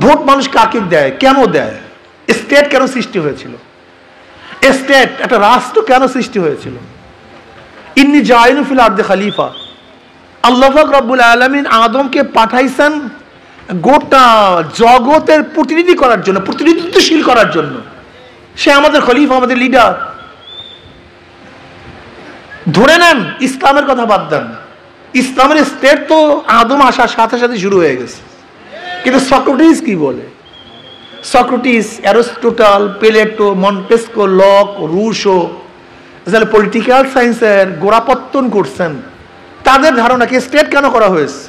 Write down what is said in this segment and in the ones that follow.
Vote মানুষ কাকে দেয়, কেন দেয়? স্টেট কেন সৃষ্টি হয়েছিল? স্টেট, একটা রাষ্ট্র কেন সৃষ্টি হয়েছিল? ইন্নী জাইলুন ফিল আরদি খলিফা, আল্লাহ পাক রব্বুল আলামিন আদমকে পাঠাইছেন গোটা জগতের প্রতিনিধি করার জন্য, প্রতিনিধিত্বশীল করার জন্য। সে আমাদের খলিফা, আমাদের লিডার। ধরে নেন, ইসলামের কথা বাদ দেন, ইসলামের স্টেট তো আদম আসার সাথে সাথে শুরু হয়ে গেছে। কিন্তু সক্রেটিস কি বলে? Socrates, Aristotle, Plato, Montesquieu, Locke, Rousseau, যারা পলিটিক্যাল সায়েন্সের গোড়াপত্তন করছেন, তাদের ধারণা কি স্টেট কেন করা হয়েছে?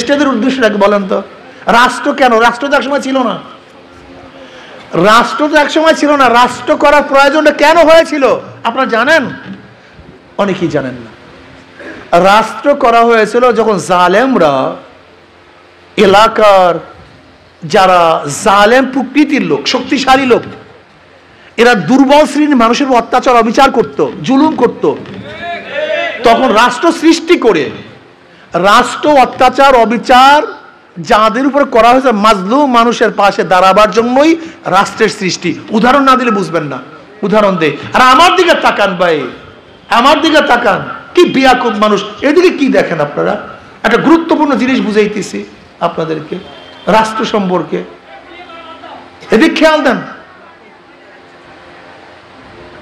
স্টেটের উদ্দেশ্যটা কি বলেন তো? রাষ্ট্র কেন? রাষ্ট্র তো একসময় ছিল না। রাষ্ট্র তো একসময় ছিল না। রাষ্ট্র করার প্রয়োজনটা কেন হয়েছিল আপনারা জানেন? অনেকেই জানেন না। রাষ্ট্র করা হয়েছিল যখন জালেমরা, এলাকার যারা জালেম প্রকৃতির লোক, শক্তিশালী লোক, এরা দুর্বল শ্রেণীর মানুষের অত্যাচার অবিচার করত, জুলুম করত, তখন রাষ্ট্র সৃষ্টি করে, রাষ্ট্র অত্যাচার অবিচার যাদের উপর করা হয়েছে, মাজলুম মানুষের পাশে দাঁড়াবার জন্যই রাষ্ট্রের সৃষ্টি। উদাহরণ না দিলে বুঝবেন না, উদাহরণ দেয়। আর আমার দিকে তাকান ভাই, আমার দিকে তাকান, কি বেয়াকুব মানুষ। এদিকে কি দেখেন আপনারা? একটা গুরুত্বপূর্ণ জিনিস বুঝাইতেছি আপনাদেরকে রাষ্ট্র সম্পর্কে, এদিকে খেয়াল দেন।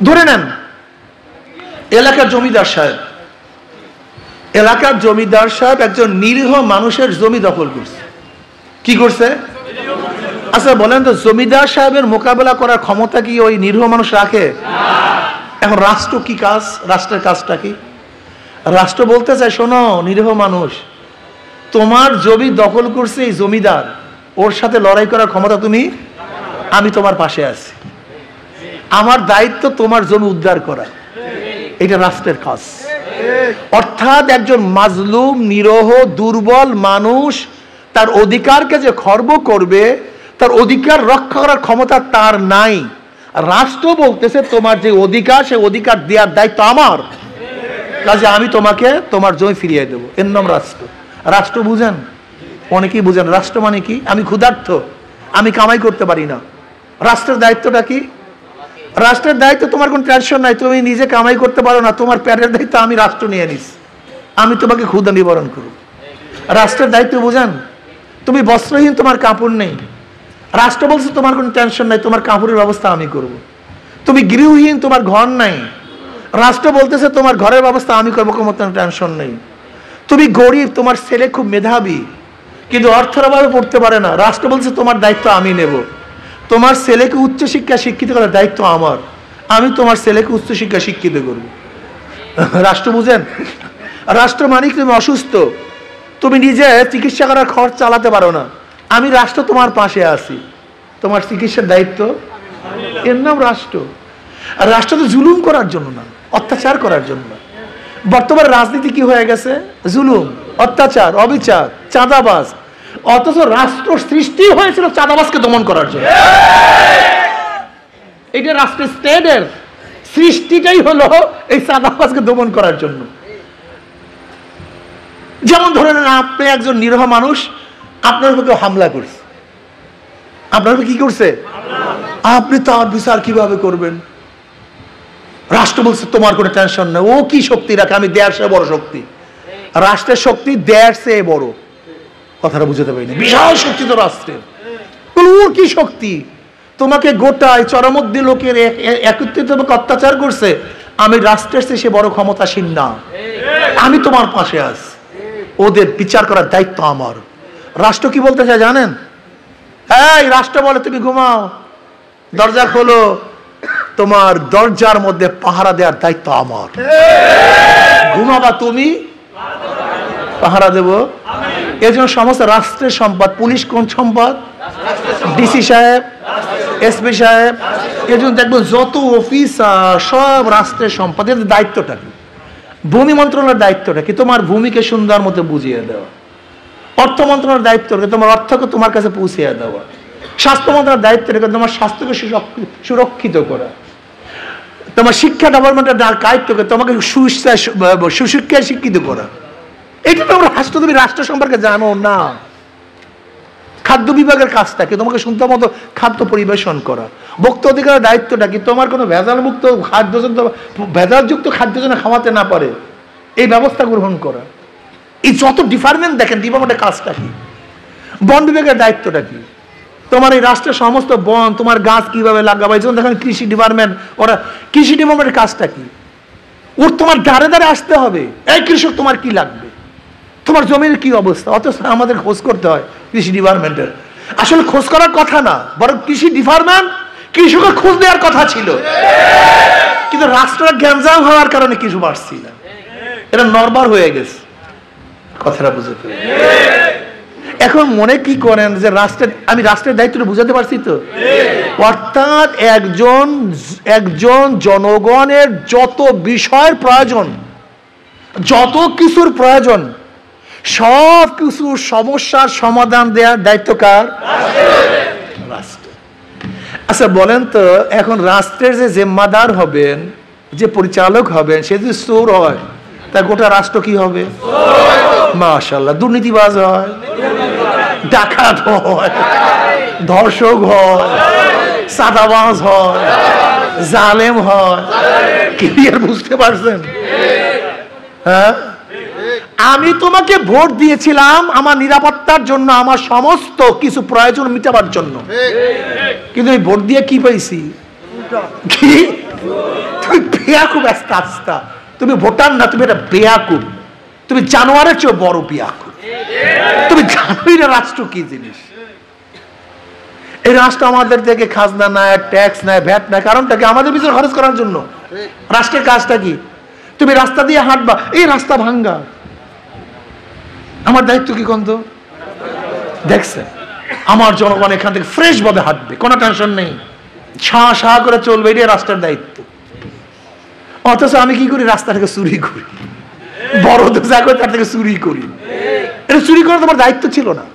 ধরে নেন এলাকার জমিদার সাহেব, এলাকার জমিদার সাহেব একজন নিরীহ মানুষের জমি দখল করছে। কি করছে? আচ্ছা বলেন তো, জমিদার সাহেবের মোকাবেলা করার ক্ষমতা কি ওই নিরীহ মানুষ রাখে? এখন রাষ্ট্র কি কাজ? রাষ্ট্রের কাজটা কি? রাষ্ট্র বলতে চায়, শোনো নিরীহ মানুষ, তোমার জমি দখল করছে এই জমিদার, ওর সাথে লড়াই করার ক্ষমতা তুমি, আমি তোমার পাশে আছি, আমার দায়িত্ব তোমার জমি উদ্ধার করা। এটা রাষ্ট্রের কাজ। অর্থাৎ একজন মাজলুম, নিরহ, দুর্বল মানুষ তার অধিকারকে যে খর্ব করবে, তার অধিকার রক্ষা করার ক্ষমতা তার নাই। রাষ্ট্র বলতেছে তোমার যে অধিকার, সে অধিকার দেওয়ার দায়িত্ব আমার, কাজে আমি তোমাকে তোমার জমি ফিরিয়ে দেবো। এর নাম রাষ্ট্র। রাষ্ট্র বুঝেন? অনেকেই বুঝেন। রাষ্ট্র মানে কি? আমি ক্ষুধার্ত, আমি কামাই করতে পারি না। রাষ্ট্রের দায়িত্বটা কি? রাষ্ট্রের দায়িত্ব তোমার কোনো টেনশন নাই, তুমি নিজে কামাই করতে পারো না, তোমার পেটের দায়িত্ব আমি রাষ্ট্র নিয়ে নিস, আমি তোমাকে ক্ষুধা নিবারণ করব। রাষ্ট্রের দায়িত্ব বুঝেন? তুমি বস্ত্রহীন, তোমার কাপড় নেই, রাষ্ট্র বলছে তোমার কোনো টেনশন নাই, তোমার কাপড়ের ব্যবস্থা আমি করব। তুমি গৃহহীন, তোমার ঘর নাই, রাষ্ট্র বলতেছে তোমার ঘরের ব্যবস্থা আমি করবো, কোনো টেনশন নেই। তুমি গরিব, তোমার ছেলে খুব মেধাবী কিন্তু অর্থের অভাবে পড়তে পারে না, রাষ্ট্র বলছে তোমার দায়িত্ব আমি নেব। তোমার ছেলেকে উচ্চশিক্ষা শিক্ষিত করার দায়িত্ব আমার, আমি তোমার ছেলেকে উচ্চশিক্ষা শিক্ষিত করব। রাষ্ট্র বুঝেন? রাষ্ট্র মানে তুমি অসুস্থ, তুমি নিজে চিকিৎসা করার খরচ চালাতে পারো না, আমি রাষ্ট্র তোমার পাশে আছি, তোমার চিকিৎসার দায়িত্ব, এর নাম রাষ্ট্র। আর রাষ্ট্র তো জুলুম করার জন্য না, অত্যাচার করার জন্য। বর্তমানে রাজনীতি কি হয়ে গেছে? জুলুম, অত্যাচার, অবিচার, চাঁদাবাজ। অথচ রাষ্ট্র সৃষ্টি হয়েছিল চাঁদাবাজকে দমন করার জন্য। এটা রাষ্ট্রের, স্টেটের সৃষ্টিটাই হলো এই চাঁদাবাজকে দমন করার জন্য। যেমন ধরে নেন, আপনি একজন নিরীহ মানুষ, আপনার উপর কেউ হামলা করছে, আপনার উপর কি করছে? আপনি তার বিচার কিভাবে করবেন? রাষ্ট্র বলছে তোমার কোনো টেনশন নেই, ও কি শক্তি রাখে, আমি দেয়ার চেয়ে বড় শক্তি। রাষ্ট্রের শক্তি দেয়ার চেয়ে বড়, কথাটা বুঝতে পারি না। বিশাল শক্তি তো রাষ্ট্রের, ওর কি শক্তি? তোমাকে গোটায় চরমদ্দি লোকের একত্রিত অত্যাচার করছে, আমি রাষ্ট্রের চেয়ে সে বড় ক্ষমতাসীন না, আমি তোমার পাশে আছি, ওদের বিচার করার দায়িত্ব আমার। রাষ্ট্র কি বলতে চায় জানেন? এই রাষ্ট্র বলে তুমি ঘুমাও, দরজা খোলো, তোমার দরজার মধ্যে পাহারা দেওয়ার দায়িত্ব আমার। ঘুমাবা তুমি, পাহারা দেব। এই জন্য সমস্ত রাষ্ট্রের সম্পদ, পুলিশ কোন সম্পদ? ডিসি সাহেব, এসপি সাহেব, এই জন্য দেখবো যত অফিসার সব রাষ্ট্রের সম্পদ। এর দায়িত্বটা কি? ভূমি মন্ত্রণালয়ের দায়িত্বটা কি? তোমার ভূমিকে সুন্দর মতো বুঝিয়ে দেওয়া। অর্থ মন্ত্রণালয়ের দায়িত্ব তোমার অর্থকে তোমার কাছে পৌঁছিয়ে দেওয়া। স্বাস্থ্য মন্ত্রণালয়ের দায়িত্ব রেখে তোমার স্বাস্থ্যকে সুরক্ষিত করা। তোমার শিক্ষা ডেভেলপমেন্টের দায়িত্ব তোমাকে সুশিক্ষায় শিক্ষিত করা। এটা তোমার রাষ্ট্র, তুমি রাষ্ট্র সম্পর্কে জানো না, খাদ্য বিভাগের কাজটা কি? তোমাকে শুনতে মতো খাদ্য পরিবেশন করা। ভোক্তা অধিকারের দায়িত্বটা কি? তোমার কোনো ভেজালমুক্ত খাদ্য, ভেজালযুক্ত খাদ্য যেন খাওয়াতে না পারে এই ব্যবস্থা গ্রহণ করা। এই যত ডিপার্টমেন্ট দেখেন, ডিপার্টমেন্টের কাজটা কি? বন বিভাগের দায়িত্বটা কি? তোমার এই রাষ্ট্রের সমস্ত বন, তোমার গাছ কিভাবে লাগাবে, যেমন দেখেন কৃষি ডিপার্টমেন্ট, ওরা কৃষি ডিপার্টমেন্টের কাজটা কি? ওর তোমার দ্বারে দ্বারে আসতে হবে, এই কৃষক তোমার কি লাগবে, তোমার জমির কি অবস্থা। অথচ আমাদের খোঁজ করতে হয় কৃষি ডিপার্টমেন্টের। আসলে খোঁজ করার কথা না, বরং কৃষি ডিপার্টমেন্ট কৃষকের খোঁজ দেওয়ার কথা ছিল, কিন্তু রাষ্ট্রের গ্যাঞ্জাম হওয়ার কারণে কিছু পারছি না, এটা নরমাল হয়ে গেছে। কথাটা বুঝতে পেরে এখন মনে কি করেন যে আমি রাষ্ট্রের দায়িত্বটা বুঝাতে পারছি তো? অর্থাৎ একজন জনগণের যত বিষয়ের প্রয়োজন, যত কিছুর প্রয়োজন, সব কিছু সমস্যার সমাধান দেওয়ার দায়িত্ব কার? রাষ্ট্র। আচ্ছা বলেন তো, এখন রাষ্ট্রের যে জিম্মাদার হবেন, যে পরিচালক হবেন, সে যদি চোর হয়, তা গোটা রাষ্ট্র কি হবে? মাশাআল্লাহ, দুর্নীতিবাজ হয়, ডাকাত হয়, ধর্ষক হয়, সাদাবাজ হয়, জালেম হয়। ক্লিয়ার বুঝতে পারছেন? হ্যাঁ, আমি তোমাকে ভোট দিয়েছিলাম আমার নিরাপত্তার জন্য, আমার সমস্ত কিছু প্রয়োজন মিটাবার জন্য, কিন্তু আমি ভোট দিয়ে কি পাইছি? কি? তুমি বেয়াকুব, আস্তা আস্তা। তুমি ভোটার না, তুমি একটা বেয়াকুব, তুমি জানোয়ারের চেয়ে বড় বেয়াকুব। তুমি জানোই না রাষ্ট্র কি জিনিস। এই রাষ্ট্র আমাদের থেকে খাজনা নেয়, ট্যাক্স নেয়, ভ্যাট নেয়, কারণটা কি? আমাদের পিছনে খরচ করার জন্য। রাষ্ট্রের কাজটা কি? তুমি রাস্তা দিয়ে হাঁটবা, এই রাস্তা ভাঙ্গা, আমার দায়িত্ব কি? কন্ত দেখছেন, আমার জনগণ এখান থেকে ফ্রেশ ভাবে হাঁটবে, কোনো টেনশন নেই, ছাঁ ছাঁ করে চলবে, এটাই রাষ্ট্রের দায়িত্ব। অথচ আমি কি করি? রাস্তা থেকে চুরি করি, বড় যা করে তার থেকে চুরি করি। এটা চুরি করা তোমার দায়িত্ব ছিল না,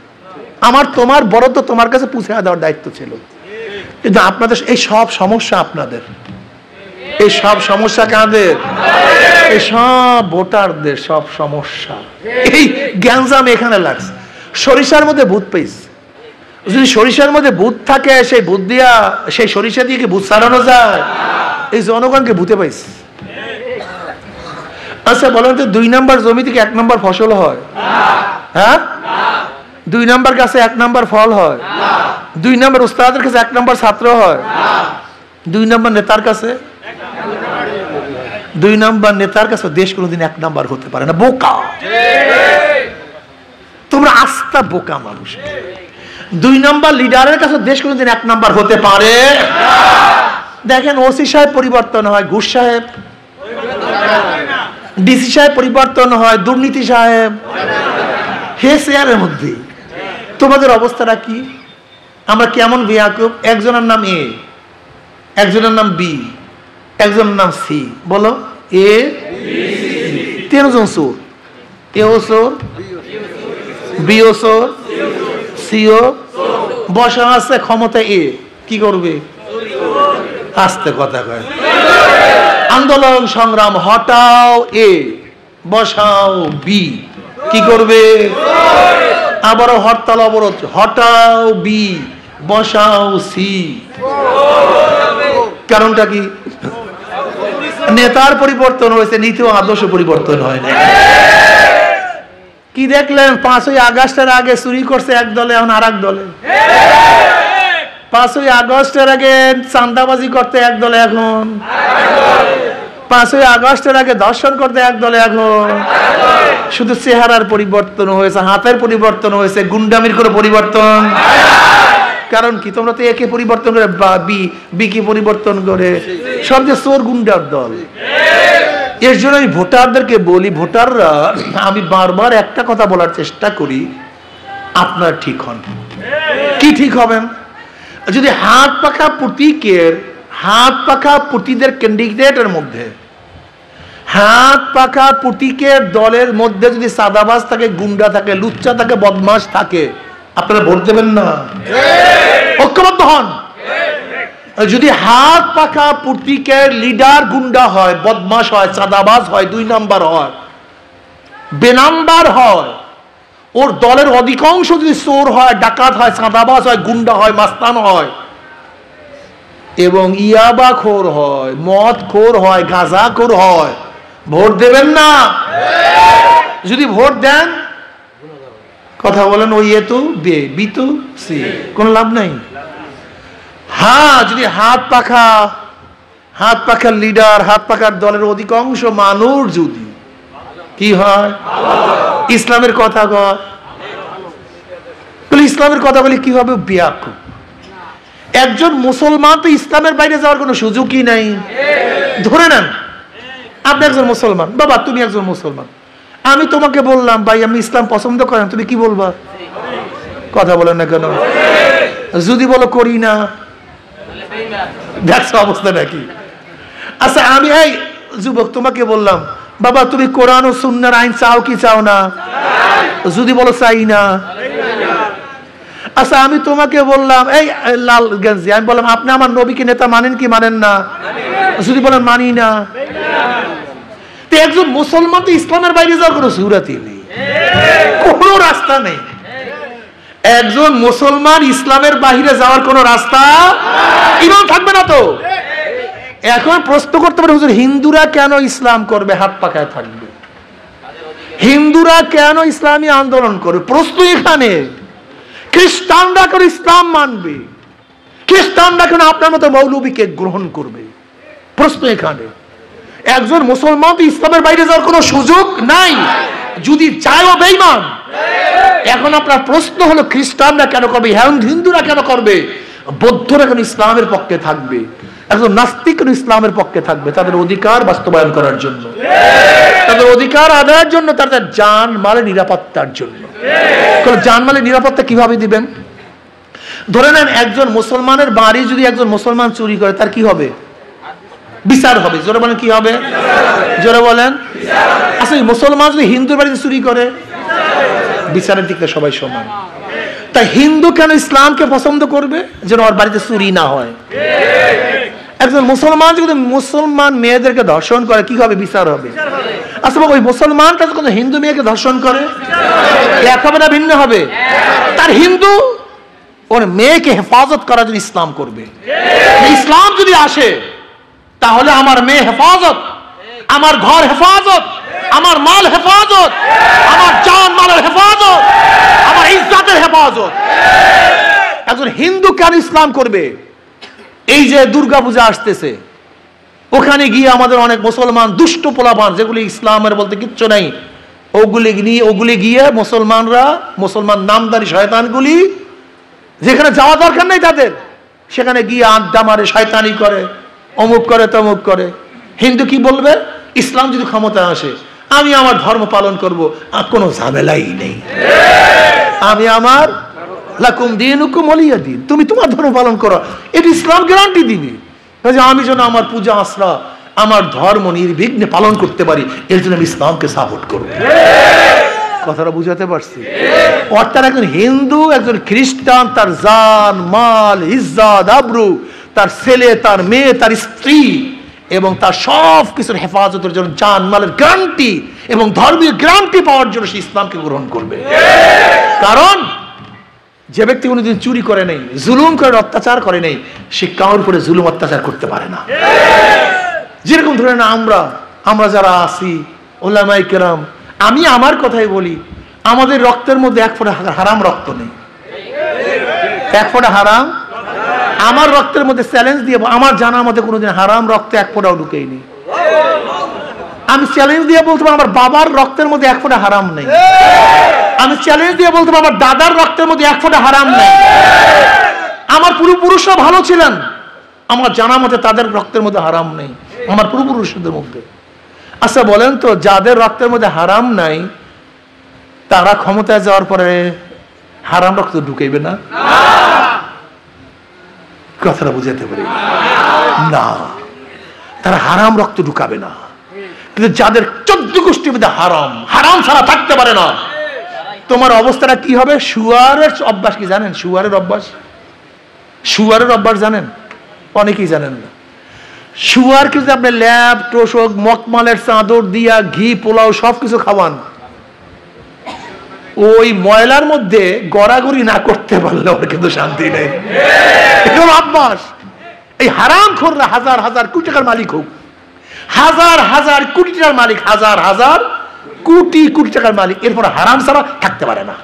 আমার তোমার বরাদ্দ তোমার কাছে পৌঁছে দেওয়ার দায়িত্ব ছিল। কিন্তু আপনাদের এই সব সমস্যা, আপনাদের এই সব সমস্যা কাদের? এই সব ভোটারদের সব সমস্যা। এই গ্যাঞ্জাম এখানে লাগছে। সরিষার মধ্যে ভূত পাইছে, যদি সরিষার মধ্যে ভূত থাকে, সেই ভূত দিয়া, সেই সরিষা দিয়ে কি ভূত সারানো যায়? এই জনগণকে ভূতে পাইছে। আচ্ছা বলেন তো, 2 নম্বর জমি থেকে 1 নম্বর ফসল হয়? হ্যাঁ, 2 নম্বর কাছে 1 নম্বর ফল হয়? 2 নম্বর উস্তাদের কাছে 1 নম্বর ছাত্র হয়? 2 নম্বর নেতার কাছে? 2 নম্বর নেতার কাছে দেশ কোনোদিন 1 নম্বর হতে পারে না। বোকা তোমরা, আস্থা বোকা মানুষ। 2 নম্বর লিডারের কাছে দেশ কোনোদিন 1 নম্বর হতে পারে? দেখেন, ওসি সাহেব পরিবর্তন হয়, ঘুষ সাহেব, ডিসি সাহেব পরিবর্তন হয়, দুর্নীতি সাহেব, হে চেয়ারের মধ্যে। তোমাদের অবস্থাটা কি? আমরা কেমন বেয়াকুব? একজনের নাম এ, একজনের নাম বি, একজনের নাম সি। বলো, এ 13 জন চোর। এও চোর, বিও চোর, সিও বসা আছে ক্ষমতা। এ কি করবে? আস্তে কথা কয়। আন্দোলন সংগ্রাম হটাও এ, বসাও বি, কি করবে? আবারও হরতাল অবরোধ, হটাও বি, বসাও সি। কারণটা কি? নেতার পরিবর্তন হয়েছে, নীতি ও আদর্শ পরিবর্তন হয় না। কি দেখলেন? 5ই আগস্টের আগে চুরি করছে এক দলে, এখন আর এক দলে। 5ই আগস্টের আগে চাঁদাবাজি করতে এক দলে, এখন 5ই আগস্টের আগে দর্শন করতে এক দলে, এখন শুধু চেহারার পরিবর্তন হয়েছে, হাতের পরিবর্তন হয়েছে, গুন্ডামির কোনো পরিবর্তন। কারণ কি? তোমরা তো একে পরিবর্তন করে বি কে পরিবর্তন করে, সব যে চোর গুন্ডার দল। এর জন্য আমি ভোটারদেরকে বলি, ভোটাররা, আমি বারবার একটা কথা বলার চেষ্টা করি, আপনারা ঠিক হন। কি ঠিক হবেন? যদি হাত পাখা প্রতীকের ক্যান্ডিডেটের মধ্যে, হাত পাখা প্রতীকের দলের মধ্যে যদি সাদাবাজ থাকে, গুন্ডা থাকে, লুচ্চা থাকে, বদমাশ থাকে, আপনারা ভোট দেবেন না? ঐক্যবদ্ধ হন। যদি হাত পাখা প্রতীকের লিডার গুন্ডা হয়, বদমাশ হয়, চাঁদাবাজ হয়, 2 নাম্বার হয়, বেনাম্বার হয়, ওর দলের অধিকাংশ যদি চোর হয়, ডাকাত হয়, চাঁদাবাজ হয়, গুন্ডা হয়, মাস্তান হয় এবং ইয়াবাখোর হয়, মদখোর হয়, গাঁজাখোর হয়, ভোট দেবেন না? যদি ভোট দেন, কথা বলেন, ওই এ তো বে বি তো সি, কোন লাভ নাই। হ্যাঁ, যদি হাত পাখার লিডার, হাত পাখার দলের অধিকাংশ মানুষ যদি কি হয়, ইসলামের কথা কয়, ইসলামের কথা বলে কি হবে? ব্যাকুল। একজন মুসলমান তো ইসলামের বাইরে যাওয়ার কোনো সুযোগই নাই। ধরে নেন আপনি একজন মুসলমান, বাবা তুমি একজন মুসলমান, আমি তোমাকে বললাম ভাই আমি ইসলাম পছন্দ করেন, তুমি কি বলবা? কথা বলেন না কেন? যদি বলো করি না, দেখছো অবস্থা নাকি? আচ্ছা আমি এই যুবক তোমাকে বললাম বাবা তুমি কোরআন ও সুন্নাহর আইন চাও কি চাও না? যদি বলো চাই না। আচ্ছা আমি তোমাকে বললাম এই লাল গেঞ্জি, আমি বললাম আপনি আমার নবীকে নেতা মানেন কি মানেন না? যদি বলেন মানি না। তো একজন মুসলমান তো ইসলামের বাইরে যাওয়ার কোনো সুরাতই নেই, কোনো রাস্তা নেই। একজন মুসলমান ইসলামের বাইরে যাওয়ার কোনো রাস্তা ইমান থাকবে না। তো এখন প্রশ্ন করতে পারে হুজুর হিন্দুরা কেন ইসলাম করবে, হাত পাখায় থাকবে? হিন্দুরা কেন ইসলামী আন্দোলন করবে? প্রশ্ন এখানে। খ্রিস্টানরা কেন ইসলাম মানবে? খ্রিস্টানরা কেন আপনার মতো মৌলবীকে গ্রহণ করবে? প্রশ্ন এখানে। একজন মুসলমান তো ইসলামের বাইরে যাওয়ার কোনো সুযোগ নাই, যদি চায়ও বেঈমান। এখন আপনার প্রশ্ন হলো খ্রিস্টানরা কেন করবে, হিন্দুরা কেন করবে, বৌদ্ধরা কেন ইসলামের পক্ষে থাকবে, একজন নাস্তিক কেন ইসলামের পক্ষে থাকবে? তাদের অধিকার বাস্তবায়ন করার জন্য, তাদের অধিকার আদায়ের জন্য, তাদের জান মালের নিরাপত্তার জন্য। জান মালের নিরাপত্তা কিভাবে দিবেন? ধরে নেন একজন মুসলমানের বাড়ি যদি একজন মুসলমান চুরি করে, তার কি হবে? বিচার হবে। জোরে বলেন কি হবে? জোরে বলেন। আচ্ছা মুসলমান যদি হিন্দুর বাড়িতে চুরি করে, বিচারের দিকে সবাই সমান। তাই হিন্দু কেন ইসলামকে পছন্দ করবে? যেন ওর বাড়িতে চুরি না হয়। একজন মুসলমান যদি মুসলমান মেয়েদেরকে ধর্ষণ করে, কি হবে? বিচার হবে। আচ্ছা ওই মুসলমানটা যখন হিন্দু মেয়েকে ধর্ষণ করে, এক হবে না ভিন্ন হবে? তার হিন্দু ওর মেয়েকে হেফাজত করার জন্য ইসলাম করবে। ইসলাম যদি আসে তাহলে আমার মেয়ে হেফাজত, আমার ঘর হেফাজত, আমার মাল হেফাজত, আমার জান মালের হেফাজত, আমার ইজ্জতের হেফাজত। একজন হিন্দু কেন ইসলাম করবে? এই যে দুর্গাপূজা আসতেছে, ওখানে গিয়ে আমাদের অনেক মুসলমান দুষ্ট পোলাপান, যেগুলি ইসলামের বলতে কিচ্ছু নাই, ওগুলি গিয়ে মুসলমানরা, মুসলমান নামদারি শয়তানগুলি, যেখানে যাওয়া দরকার নেই তাদের, সেখানে গিয়ে আড্ডা মারে, শয়তানি করে, অমুক করে, তমুক করে। হিন্দু কি বলবে? ইসলাম যদি ক্ষমতা আসে আমি আমার ধর্ম পালন করব, আর কোনো ঝামেলাই নেই, আমি আমার লাকুম দীনুকুম ওয়ালিয়া দীন, তুমি তোমার ধর্ম পালন করো। এটা ইসলাম গ্যারান্টি দিবে যে আমি যেন আমার পূজা আশ্রা, আমার ধর্ম নির্বিঘ্নে পালন করতে পারি, এর জন্য আমি ইসলামকে সাপোর্ট করব। কথাটা বুঝাতে পারছি? অর্থাৎ একজন হিন্দু, একজন খ্রিস্টান তার জান মাল ইজ্জত আবরু, তার ছেলে, তার মেয়ে, তার স্ত্রী এবং তার সব কিছুর হেফাজতের জন্য জান মালের গ্যারান্টি এবং ধর্মীয় গ্যারান্টি পাওয়ার জন্য সে ইসলামকে গ্রহণ করবে। কারণ যে ব্যক্তি কোনোদিন চুরি করে নেই, জুলুম করে, অত্যাচার করে নেই, সে কারোর উপরে জুলুম অত্যাচার করতে পারে না। যেরকম ধরে না আমরা যারা আছি উলামায়ে কেরাম, আমি আমার কথাই বলি, আমাদের রক্তের মধ্যে এক ফোঁটা হারাম রক্ত নেই, এক ফোঁটা হারাম আমার রক্তের মধ্যে চ্যালেঞ্জ দিয়ে, আমার জানার মধ্যে কোনোদিন হারাম রক্ত এক ফোঁটাও ঢুকেইনি। আমি চ্যালেঞ্জ দিয়ে বলতে পারবো আমার বাবার রক্তের মধ্যে এক ফোঁটা হারাম নেই। আমি চ্যালেঞ্জ দিয়ে বলতে পারবো আমার দাদার রক্তের মধ্যে এক ফোঁটা হারাম নেই। আমার পূর্বপুরুষরা ভালো ছিলেন, আমার জানার মধ্যে তাদের রক্তের মধ্যে হারাম নেই, আমার পূর্বপুরুষদের মধ্যে। আচ্ছা বলেন তো, যাদের রক্তের মধ্যে হারাম নাই তারা ক্ষমতায় যাওয়ার পরে হারাম রক্ত ঢুকাইবে না? কথাটা বুঝাতে পারি না, তারা হারাম রক্ত ঢুকাবে না। কিন্তু যাদের 14 গোষ্ঠীর মধ্যে হারাম, হারাম ছাড়া থাকতে পারে না, তোমার অবস্থাটা কি হবে? শুয়ারের অভ্যাস কি জানেন? শুয়ারের অভ্যাস জানেন? অনেকেই জানেন না। শুয়ারকে যদি আপনি ল্যাব তোষক মকমালের চাদর দিয়া ঘি পোলাও সবকিছু খাওয়ান, ওই ময়লার মধ্যে গড়াগড়ি না করতে পারলে ওর কিন্তু শান্তি নেই। অভ্যাস। এই হারামখোররা হাজার হাজার কোটি টাকার মালিক হোক, হাজার হাজার কোটি টাকার মালিক, হাজার হাজার কোটি কোটি টাকার মালিক, এরপর হারাম ছাড়া থাকতে পারে না।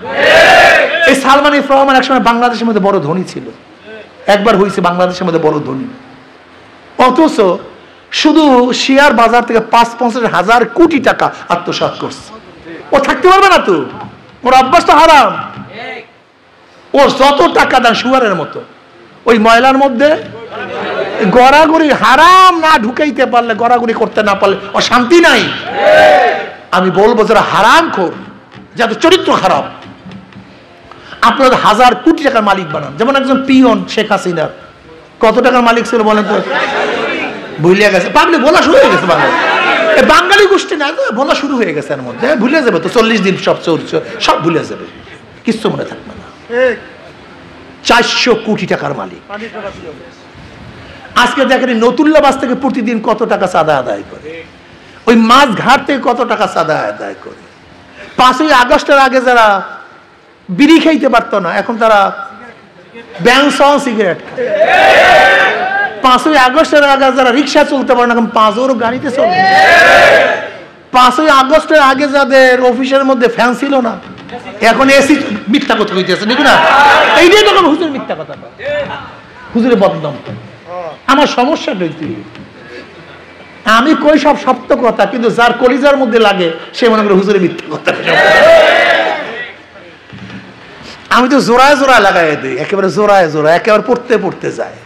এই সালমান এফ রহমান একসময় বাংলাদেশের মধ্যে বড় ধনী ছিল, একবার হয়েছে বাংলাদেশের মধ্যে বড় ধনী, অথচ শুধু শেয়ার বাজার থেকে ৫-৫০ কোটি টাকা আত্মসাৎ করছে। ও থাকতে পারবে না তো, ওর অভ্যাস তো হারাম। ওর যত টাকা দেন শুয়ারের মতো, ওই ময়লার মধ্যে গড়াগড়ি হারাম না ঢুকাইতে পারলে, গড়াগড়ি করতে না পারলে ও শান্তি নাই। আমি বলবো যারা হারামখোর, যাদের চরিত্র খারাপ, আপনারা হাজার কোটি টাকার মালিক বানান। যেমন একজন পিয়ন শেখ হাসিনার কত টাকার মালিক ছিল বলেন তো? ভুলিয়া গেছে, পাবলিক বলা শুরু হয়ে গেছে। বাঙালি গোষ্ঠী না বলা শুরু হয়ে গেছে, এর মধ্যে ভুলে যাবে তো 40 দিন সব সব ভুলে যাবে, কিচ্ছু মনে থাকবে না। 400 কোটি টাকার মালিক। আজকে দেখেন নতুল্লাবাস থেকে প্রতিদিন কত টাকা চাঁদা আদায় করে, ওই মাছ ঘাট থেকে কত টাকা চাঁদা আদায় করে। 5ই আগস্টের আগে যারা বিড়ি খাইতে পারতো না, এখন তারা ব্যাংসহ সিগারেট খায়। 5ই আগস্টের আগে যারা রিক্সা চলতে পারে না, এখন 5 গাড়িতে চলে। 5ই আগস্টের আগে যাদের অফিসের মধ্যে ফ্যান ছিল না, এখন এসি। মিথ্যা কথা হইতেছে নাকি না? এইটাই তখন হুজুরের মিথ্যা কথা, হুজুরের বদনাম। আমার সমস্যাটা হইতে, আমি কই সব সত্য কথা, কিন্তু যার কলিজার মধ্যে লাগে সে মনে করে হুজুরের মিথ্যা কথা। আমি তো জোড়ায় জোড়ায় লাগাই দিই, একেবারে জোড়ায় জোড়ায়, একেবারে পড়তে পড়তে যায়।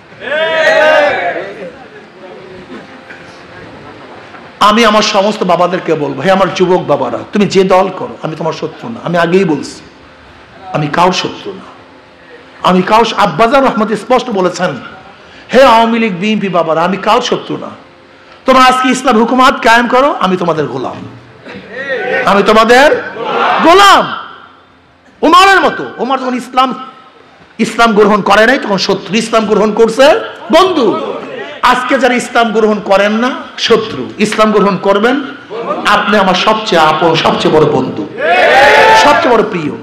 আমি আমার সমস্ত বাবাদেরকে বলবো, হে আমার যুবক বাবারা, তুমি যে দল করো, আমি তোমার শত্রু না। আমি আগেই বলছি, আমি কাউর শত্রু না, আমি কাউর। আব্বাজান রহমত স্পষ্ট বলেছেন, হে আওয়ামী লীগ বিএনপি বাবারা, আমি কাউর শত্রু না। তোমরা আজকে ইসলাম হুকুমাত কায়েম করো, আমি তোমাদের গোলাম, আমি তোমাদের গোলাম। ওমরের মতো, ওমর যখন ইসলাম গ্রহণ করে নাই তখন শত্রু, ইসলাম গ্রহণ করছে বন্ধু। আজকে যারা ইসলাম গ্রহণ করেন না শত্রু, ইসলাম গ্রহণ করবেন আপনি আমার সবচেয়ে আপন, সবচেয়ে বড় বন্ধু, সবচেয়ে বড় প্রিয়।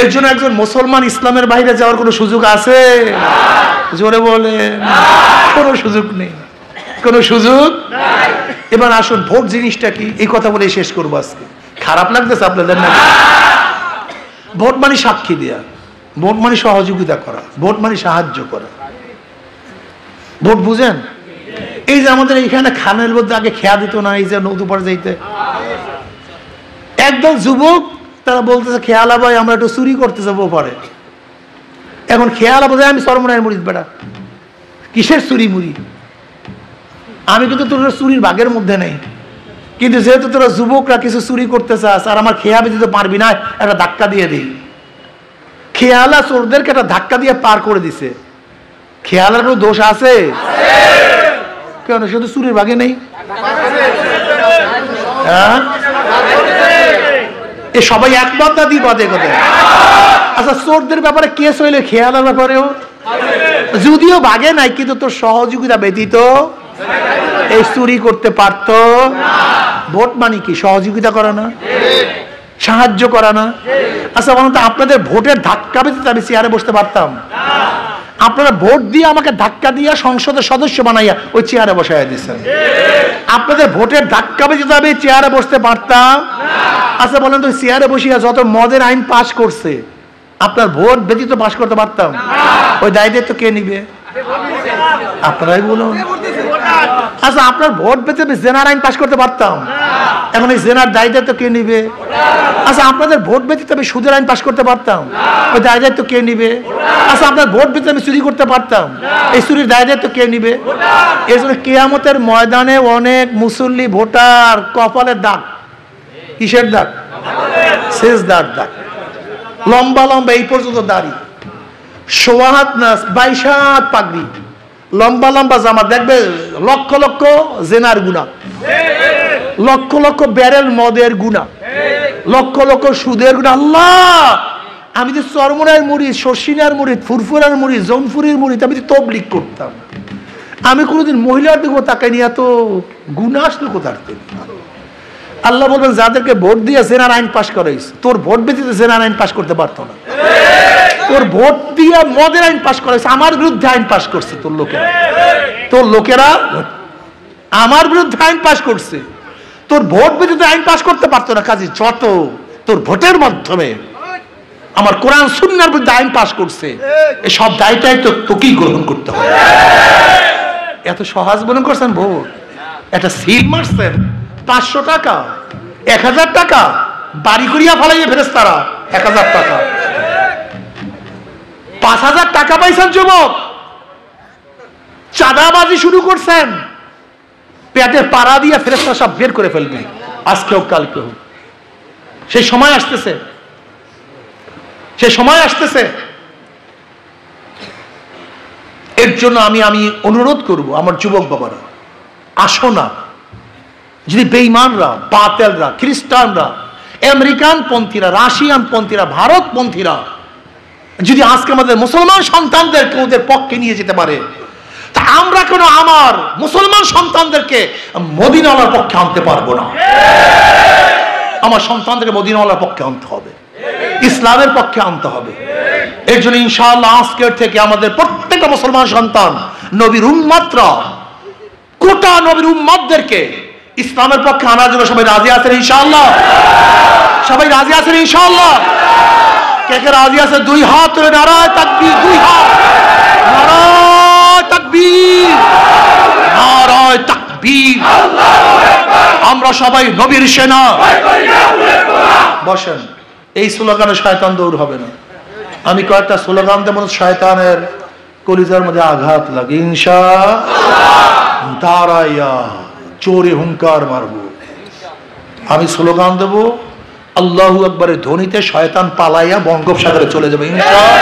এর জন্য একজন মুসলমান ইসলামের বাইরে যাওয়ার কোনো সুযোগ আছে? জোরে বলে, কোনো সুযোগ নেই, কোনো সুযোগ। এবার আসুন, ভোট জিনিসটা কি, এই কথা বলে শেষ করবো আজকে। খারাপ লাগতেছে আপনাদের না? ভোট মানে সাক্ষী দেয়া, ভোট মানে সহযোগিতা করা, ভোট মানে সাহায্য করা। ভোট বুঝেন? এই যে আমাদের এখানে খানের মধ্যে আগে খেয়া দিত না, এই যে নদীপাড় যাইতে একদম যুবক, তারা বলতেছে খেয়ালা ভাই আমরা একটু চুরি করতে যাবো পারে। এখন খেয়ালা বোঝায় আমি সরমনায়ের মুড়ি, বেটা কিসের চুরি মুড়ি? আমি কিন্তু তোর চুরির ভাগের মধ্যে নেই, কিন্তু যেহেতু তোরা যুবকরা কিছু চুরি করতে চাস আর আমার খেয়া দিতে পারবি না, একটা ধাক্কা দিয়ে দিই। খেয়ালা চোরদেরকে একটা ধাক্কা দিয়ে পার করে দিছে। খেয়ালার কোনো দোষ আছে? কেন শুধু চুরির ভাগে নেই? হ্যাঁ, এ সবাই একমত না দ্বিমত? আচ্ছা, চোরদের ব্যাপারে কেস হইলে খেয়ালার ব্যাপারেও যদিও ভাগে নাই, কিন্তু তোর সহযোগিতা ব্যতীত এই চুরি করতে পারত। ভোট মানে কি? সহযোগিতা করা না, সাহায্য করা না? আচ্ছা বলুন তো, আপনাদের ভোটের ধাক্কা ব্যতীত আমি চেয়ারে বসতে পারতাম? আপনারা ভোট দিয়ে আমাকে ধাক্কা দিয়ে সংসদের সদস্য বানাইয়া ওই চেয়ারে বসাইয়া দিচ্ছেন। আপনাদের ভোটের ধাক্কা ব্যতীত আমি চেয়ারে বসতে পারতাম? আচ্ছা বলেন তো, চেয়ারে বসিয়া যত মদের আইন পাশ করছে, আপনার ভোট ব্যতীত পাশ করতে পারতাম? ওই দায়িত্ব কে নিবে? আপনারাই বলুন। আচ্ছা, আপনার ভোট পেতে জেনার আইন পাশ করতে পারতাম? এখন এই জেনার দায়িত্ব কে নিবে? আচ্ছা, আপনাদের ভোট ব্যতীত আমি সুদের আইন পাশ করতে পারতাম? ওই দায়িত্ব কে নিবে? আচ্ছা, আপনার ভোট ব্যতীত আমি চুরি করতে পারতাম? এই চুরির দায়িত্ব কে নিবে? এই জন্য কিয়ামতের ময়দানে অনেক মুসল্লি ভোটার কপালের দাগ। কিসের দাগ? সেজদার দাগ। লম্বা লম্বা এই পর্যন্ত দাড়ি, 16 হাত না 22 হাত পাগড়ি, লম্বা লম্বা জামা। দেখবে লক্ষ লক্ষ জেনার গুণা, লক্ষ লক্ষ ব্যারেল মদের গুণা, লক্ষ লক্ষ সুদের গুণা। আল্লাহ, আমি তো চরমনার মুড়ি, শর্ষিনার মুড়ি, ফুরফুরার মুড়ি, জৌনপুরের মুড়ি, আমি তো তবলিগ করতাম। আমি কোনোদিন মহিলার দিকে তাকাই নিয়ে এত গুণা আসলো কোথার থেকে? আল্লাহ বলবেন যাদেরকে ভোট দিয়ে জেনার আইন পাশ করাইছ, তোর ভোট ব্যতীত জেনার আইন পাশ করতে পারতো না। তোর ভোট দিয়ে মদের আইন পাশ করাইছে, আমার বিরুদ্ধে আইন পাশ করছে তোর লোকেরা আমার বিরুদ্ধে আইন পাশ করছে। তোর ভোট ব্যতীত আইন পাশ করতে পারতো না। কাজে যত তোর ভোটের মাধ্যমে আমার কোরআন সুন্নাহর বিরুদ্ধে আইন পাশ করছে, এই সব দায়িত্বই তো তোকেই গ্রহণ করতে হবে। এত সহজ মনে করছেন ভোট? একটা সিল মারছেন 500 টাকা, 1000 টাকা, বাড়ি করিয়া ফেলাইয়ে ফেরেশতারা 1000 টাকা, 5000 টাকা পাইছেন যুবক, চাঁদাবাজি শুরু করছেন, পেটে পাড়া দিয়ে ফেরেশতা সব বের করে ফেলবে, আজকে হোক কালকে হোক। সেই সময় আসতেছে, সেই সময় আসতেছে। এর জন্য আমি অনুরোধ করব আমার যুবক বাবারা, আসো না। যদি বেঈমানরা, বাতিলরা, খ্রিস্টানরা, আমেরিকান পন্থীরা, রাশিয়ান পন্থীরা, ভারত পন্থীরা যদি আজকে আমাদের মুসলমান সন্তানদেরকে ওদের পক্ষে নিয়ে যেতে পারে, তা আমরা কেন আমার মুসলমান সন্তানদেরকে মদিনাওয়ালার পক্ষে আনতে পারবো না? আমার সন্তানদেরকে মদিনাওয়ালার পক্ষে আনতে হবে, ইসলামের পক্ষে আনতে হবে। এর জন্য ইনশাআল্লাহ আজকের থেকে আমাদের প্রত্যেকটা মুসলমান সন্তান, নবীর উম্মতরা, গোটা নবীর উম্মতদেরকে ইসলামের পক্ষে আনার জন্য সবাই রাজি আছেন ইনশাআল্লাহ? সবাই রাজি আছেন ইনশাআল্লাহ? কে কে রাজি আছে? 2 হাত তুলে নারায়ে তাকবীর, 2 হাত, নারায়ে তাকবীর, নারায়ে তাকবীর। আমরা সবাই নবীর সেনা। বসেন, এই স্লোগানে শয়তান দৌড় হবে না। আমি কয়েকটা স্লোগান দেব, শয়তানের কলিজার মধ্যে আঘাত লাগে ইনশাআল্লাহ। দাঁড়াইয়া চোরে হুঙ্কার মারবো। আমি স্লোগান দেব, আল্লাহু আকবারের ধ্বনিতে শয়তান পালাইয়া বঙ্গোপসাগরে চলে যাবে ইনশাআল্লাহ।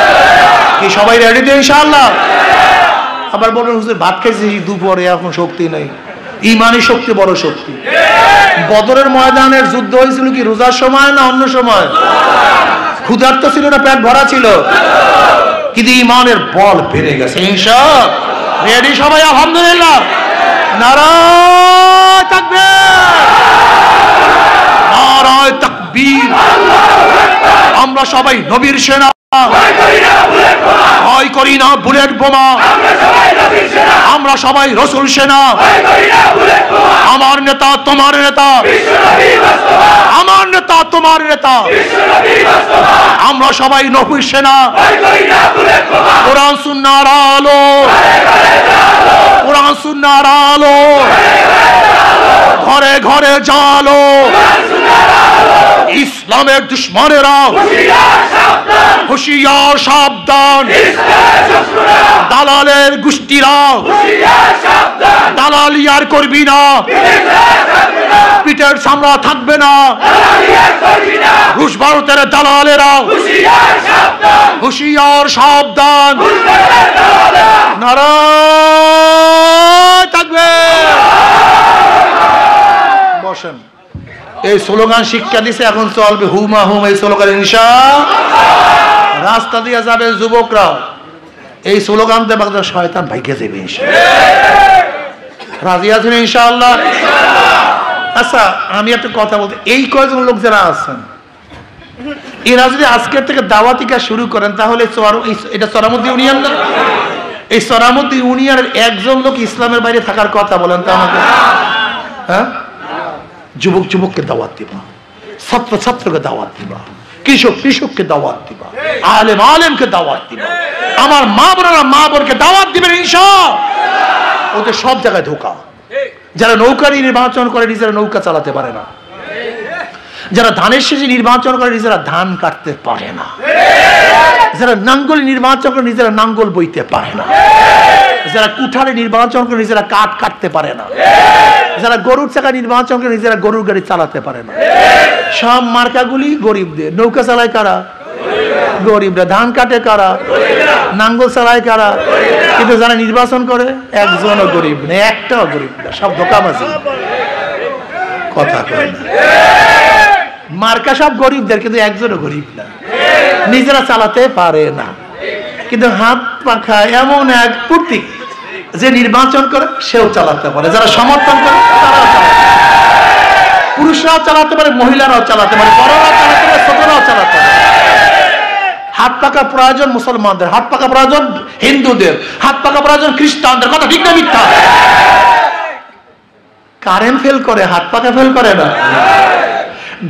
কি সবাই রেডি তো ইনশাআল্লাহ? আবার বলবেন হুজুর ভাত খাইছি দুপুরে, এখন শক্তি নেই। ইমানি শক্তি বড় শক্তি। বদরের ময়দানের যুদ্ধ হয়েছিল কি রোজার সময় না অন্য সময়? ক্ষুধার্ত ছিল না পেট ভরা ছিল? কিন্তু ইমানের বল বেড়ে গেছে ইনশাআল্লাহ। রেডি সবাই? আলহামদুলিল্লাহ। নারায়ে তাকবীর, নারায়ে তাকবীর। আমরা সবাই নবীর সেনা, ভয় করি না বুলেট বোমা। আমরা সবাই রাসূল সেনা। আমার নেতা তোমার নেতা, আমার নেতা তোমার নেতা। আমরা সবাই নবীর সেনা। কোরআন সুন্নাহর আলো, কোরআন সুন্নাহর আলো, ঘরে ঘরে জালো। ইসলামের দুশমনেরা হুঁশিয়ার সাবধান, দালালের গোষ্ঠীরা দালালি আর করবি না, পিঠের সামরা থাকবে না। রুশ ভারতের দালালেরা হুঁশিয়ার সাবধান, নারায়ে তাকবীর। বসেন, এই স্লোগান শিক্ষা দিছে, এখন চলবে হুমা হুম এই স্লোগান ইনশাআল্লাহ। রাস্তা দিয়ে যাবে যুবকরা, এই স্লোগান দেবে, শয়তান ভাইকে যাবে ইনশাআল্লাহ। রাজি আছেন ইনশাআল্লাহ? আচ্ছা, আমি একটা কথা বলতে, এই কয়েকজন লোক যারা আছেন, এরা যদি আজকের থেকে দাওয়াতি কাজ শুরু করেন, তাহলে এটা চরামুদ্দি ইউনিয়ন না? এই চরামুদ্দি ইউনিয়নের একজন লোক ইসলামের বাইরে থাকার কথা বলেন তো আমাকে? হ্যাঁ, যুবক যুবককে দাওয়াত দিবা, ছাত্র ছাত্রকে দাওয়াত দিবা, কৃষক কৃষককে দাওয়াত দিবা, আলেম আলেমকে দাওয়াত দিবা, আমার মা বোনেরা মা বোনকে দাওয়াত দিবেন ইনশাআল্লাহ। ওদের সব জায়গায় ধোঁকা। যারা নৌকা নির্বাচন করে নিজেরা নৌকা চালাতে পারে না, যারা ধানের শেষে নির্বাচন করে নিজেরা ধান কাটতে পারে না, যারা নাঙ্গল নির্বাচন করে নিজেরা নাঙ্গল বইতে পারে না, যারা কুঠারে নির্বাচন করে নিজেরা কাঠ কাটতে পারে না, যারা গরুর চাকা নির্বাচন করে নিজেরা গরুর গাড়ি চালাতে পারে না। সব মার্কাগুলি গরিবদের। নৌকা চালায় কারা? গরিবরা। ধান কাটে কারা? নাঙ্গল চালায় কারা? কিন্তু যারা নির্বাচন করে একজনও গরিব নেই, একটাও গরিব না, সব ধোঁকাবাজি। কথা কয় না। মার্কা সব গরিবদের, কিন্তু একজনও গরিব না, নিজেরা চালাতে পারে না। কিন্তু হাত পাখা এমন এক প্রতীক, যে নির্বাচন করে সেও চালাতে পারে, যারা সমর্থন করে তারাও চালাতে পারে। পুরুষরাও চালাতে পারে, মহিলারাও চালাতে পারে, বড়রাও চালাতে পারে, ছোটরাও চালাতে পারে। হাত পাকা প্রয়োজন মুসলমানদের, হাত পাকা প্রয়োজন হিন্দুদের, হাত পাকা প্রয়োজন খ্রিস্টানদের। কথা ঠিক না মিথ্যা? কারেন্ট ফেল করে, হাত পাকা ফেল করে না।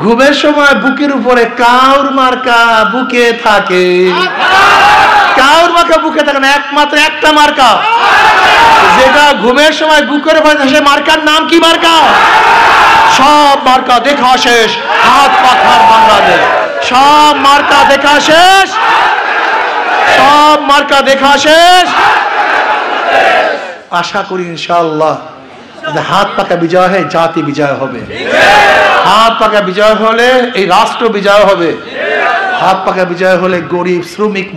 ঘুমের সময় বুকের উপরে কাউর মার্কা বুকে থাকে, কাউর মার্কা বুকে থাকে না, একমাত্র একটা মার্কা যেটা ঘুমের সময় বুকের উপরে থাকে, সে মার্কার নাম কি মার্কা? সব মার্কা দেখা শেষ, হাত পাখার বাংলাদেশ। সব মার্কা দেখা শেষ, সব মার্কা দেখা শেষ। আশা করি ইনশাআল্লাহ হাত পাকা বিজয় হয়, জাতি বিজয় হবে। হাত পাকা বিজয় হলে এই রাষ্ট্র বিজয় হবে। হাত পাকা বিজয় হলে গরিব শ্রমিক